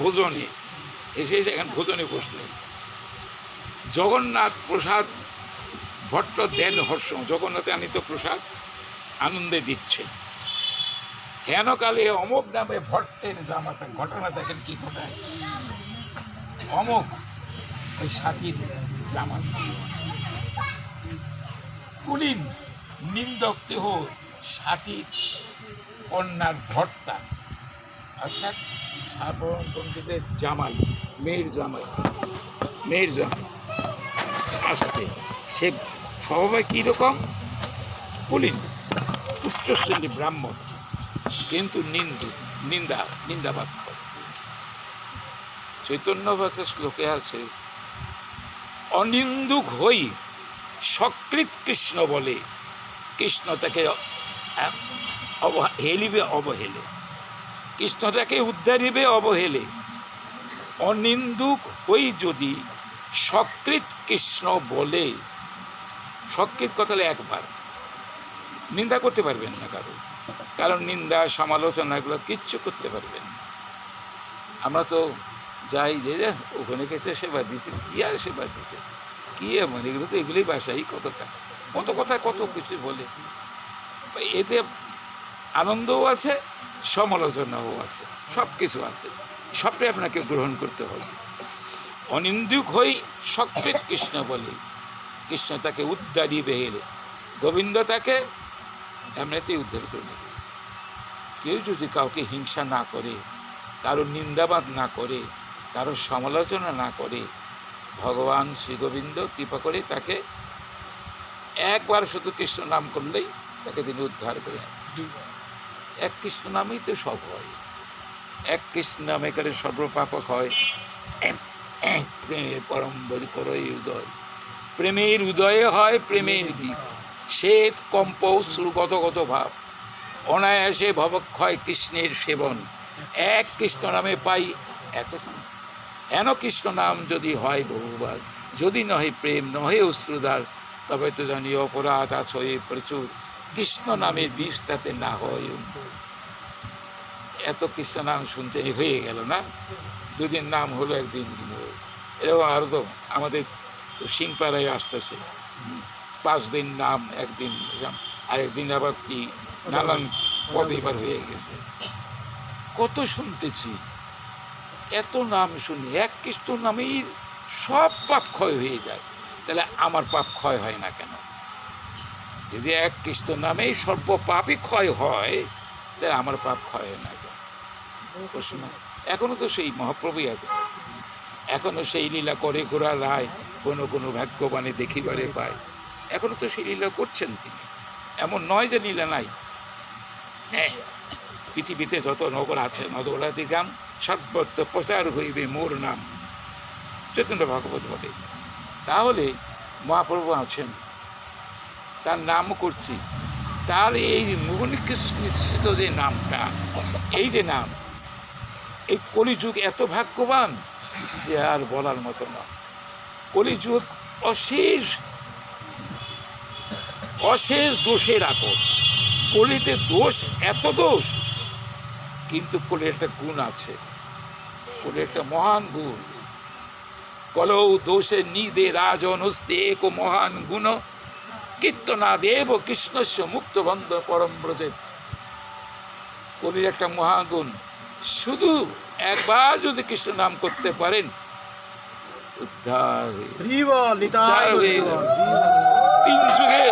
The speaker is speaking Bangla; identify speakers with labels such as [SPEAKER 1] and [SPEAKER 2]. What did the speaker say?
[SPEAKER 1] ভোজনে এসে সেখানে ভোজনে বসলেন। জগন্নাথ প্রসাদ ভট্ট দেন হর্ষ, জগন্নাথে আনিত প্রসাদ আনন্দে দিচ্ছেন। হেনকালে অমোঘ নামে ভট্টের জামাতা, ঘটনা দেখেন কি ঘটায়। অমোঘ ওই সাথীর জামাতা, কুলীন নিন্দক দেহ সাথীর কন্যার ভর্তা, অর্থাৎ সাধারণ পণ্ডিতের জামাই, মেয়ের জামাই আসছে। সে স্বভাবে কীরকম? কুলীন, উচ্চ শ্রেণী ব্রাহ্মণ, কিন্তু নিন্দাবাদ করে। চৈতন্য ভাতে শ্লোকে আছে, অনিন্দুক হই সকৃত কৃষ্ণ বলে, কৃষ্ণ তাকে হেলিবে অবহেলে, কৃষ্ণ তাকে উদ্ধারিবে অবহেলে। অনিন্দুক হই যদি সকৃত কৃষ্ণ বলে, সকৃত কথা একবার, নিন্দা করতে পারবেন না কারণ নিন্দা সমালোচনা এগুলো কিচ্ছু করতে পারবেন না। আমরা তো যাই যে ওখানে গেছে সেবা দিছে, কি আর সেবা দিছে, কি এমন, এগুলো তো এগুলোই বাসাই কত কথা কত কিছু বলে। এতে আনন্দও আছে, সমালোচনাও আছে, সব কিছু আছে, সবটাই আপনাকে গ্রহণ করতে হবে। অনিন্দুক হই সকৃত কৃষ্ণ বলে, কৃষ্ণ তাকে উদ্ধারিবে হেলে, গোবিন্দ তাকে এমনিতেই উদ্ধার করে নেবে। কেউ যদি কাউকে হিংসা না করে, কারো নিন্দাবাদ না করে, কারো সমালোচনা না করে, ভগবান শ্রী গোবিন্দ কৃপা করে তাকে একবার শুধু কৃষ্ণ নাম করলেই তাকে তিনি উদ্ধার করে। এক কৃষ্ণ নামেই তো সব হয়, এক কৃষ্ণ নামে করে সর্বপাপক হয়। প্রেমের পরম্বরী করই উদয়, প্রেমের উদয়ে হয় প্রেমের বীজ, শ্বেত কম্প শ্রুগত ভাব, অনায়াসে ভবক্ষয় কৃষ্ণের সেবন, এক কৃষ্ণ নামে পাই এত। এন কৃষ্ণ নাম যদি হয় বহুবার, যদি নহে প্রেম নহে অশ্রুধার, তবে তো জানি অপরাধ আছে প্রচুর, কৃষ্ণ নামের বিষ তাতে না হয়। এত কৃষ্ণ নাম শুনতে হয়ে গেল না, দুদিন নাম হলো, একদিন এরকম আরো তো আমাদের সিংপাড়ায় আসতেছে, 5 দিন নাম, একদিন আরেকদিন আবার কি নানান পদ এবার হয়ে গেছে। কত শুনতেছি, এত নাম শুনি, এক কৃষ্ণ নামেই সব পাপ ক্ষয় হয়ে যায়, তাহলে আমার পাপ ক্ষয় হয় না কেন? যদি এক কৃষ্ণ নামেই সর্ব পাপই ক্ষয় হয়, তাহলে আমার পাপ ক্ষয় হয় না কেন? প্রশ্ন। এখনো তো সেই মহাপ্রভুই আছে, এখনো সেই লীলা করে গোরা রায়, কোনো ভাগ্যবানে দেখিবারে পায়, এখনো তো সেই লীলা করছেন তিনি। এমন নয় যে লীলা নাই। হ্যাঁ, পৃথিবীতে যত নগর আছে, নগরাদি গ্রাম সর্বত্র প্রচার হইবে মোর নাম, চৈতন্য ভাগবত বলে। তাহলে মহাপ্রভু আছেন, তার নাম করছি, তার এই নিশ্চিত যে নামটা, এই যে নাম, এই কলিযুগ এত ভাগ্যবান যে আর বলার মতো না। কলিযুগ অশেষ দোষের আকর, কলিতে দোষ, এত দোষ, কিন্তু কলির একটা গুণ আছে, কলির একটা মহান গুণ। কলৌ দোষে নিদে রাজন হস্তে এক মহান গুণ, কীর্তনা দেব কৃষ্ণস্য মুক্ত বন্ধ পরম ব্রজে। কলির একটা মহাগুণ, শুধু একবার যদি কৃষ্ণ নাম করতে পারেন, উদ্ধার 3 যুগে